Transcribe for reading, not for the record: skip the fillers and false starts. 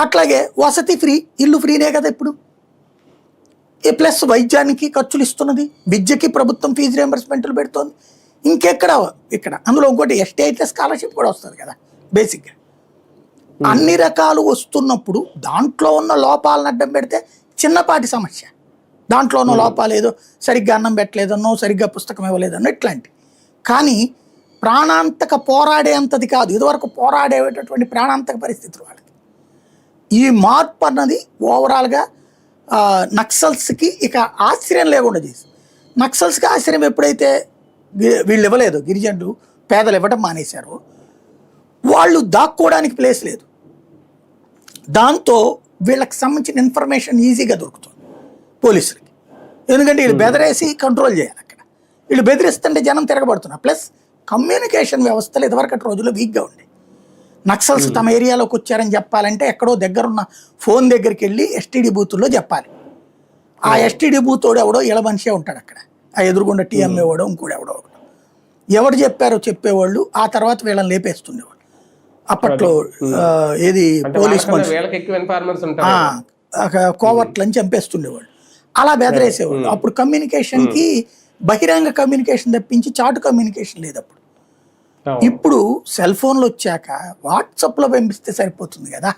అట్లాగే వసతి ఫ్రీ, ఇల్లు ఫ్రీనే కదా ఇప్పుడు. ప్లస్ వైద్యానికి ఖర్చులు ఇస్తున్నది, విద్యకి ప్రభుత్వం ఫీజు రియంబర్స్మెంట్లు పెడుతోంది. ఇంకెక్కడ ఇక్కడ అందులో ఇంకోటి ఎస్టీ అయితే స్కాలర్షిప్ కూడా వస్తుంది కదా బేసిక్గా. అన్ని రకాలు వస్తున్నప్పుడు దాంట్లో ఉన్న లోపాలను అడ్డం పెడితే చిన్నపాటి సమస్య. దాంట్లో ఉన్న లోపాలు ఏదో సరిగ్గా అన్నం పెట్టలేదన్నో, సరిగ్గా పుస్తకం ఇవ్వలేదన్నో ఇట్లాంటి. కానీ ప్రాణాంతక పోరాడేంతది కాదు, ఇదివరకు పోరాడేటటువంటి ప్రాణాంతక పరిస్థితులు వాళ్ళకి. ఈ మార్పు అన్నది ఓవరాల్గా నక్సల్స్కి ఇక ఆశ్చర్యం లేకుండా చేసి, నక్సల్స్కి ఆశ్చర్యం ఎప్పుడైతే వీళ్ళు ఇవ్వలేదు, గిరిజనులు పేదలు ఇవ్వడం మానేశారు, వాళ్ళు దాక్కోవడానికి ప్లేస్ లేదు. దాంతో వీళ్ళకి సంబంధించిన ఇన్ఫర్మేషన్ ఈజీగా దొరుకుతుంది పోలీసులకి. ఎందుకంటే వీళ్ళు బెదిరేసి కంట్రోల్ చేయాలి అక్కడ. వీళ్ళు బెదిరిస్తుంటే జనం తిరగబడుతున్నారు. ప్లస్ కమ్యూనికేషన్ వ్యవస్థలు ఇదివరకటి రోజుల్లో వీక్గా ఉండే. నక్సల్స్ తమ ఏరియాలోకి వచ్చారని చెప్పాలంటే ఎక్కడో దగ్గరున్న ఫోన్ దగ్గరికి వెళ్ళి ఎస్టీడీ బూతుల్లో చెప్పాలి. ఆ ఎస్టీడీ బూత్ ఎవడో ఇళ్ళ మనిషే ఉంటాడు అక్కడ, ఆ ఎదురుగుండా టీఎంఏ వాడో ఇంకోటి ఎవడో. ఎవరు చెప్పారో చెప్పేవాళ్ళు, ఆ తర్వాత వీళ్ళని లేపేస్తుండేవాళ్ళు. అప్పట్లో ఏది పోలీస్ కోవర్ట్లని చంపేస్తుండేవాళ్ళు, అలా బెదరేసేవాళ్ళు. అప్పుడు కమ్యూనికేషన్కి బహిరంగ కమ్యూనికేషన్ తప్పించి చాటు కమ్యూనికేషన్ లేదు అప్పుడు. ఇప్పుడు సెల్ ఫోన్లు వచ్చాక వాట్సాప్లో పంపిస్తే సరిపోతుంది కదా.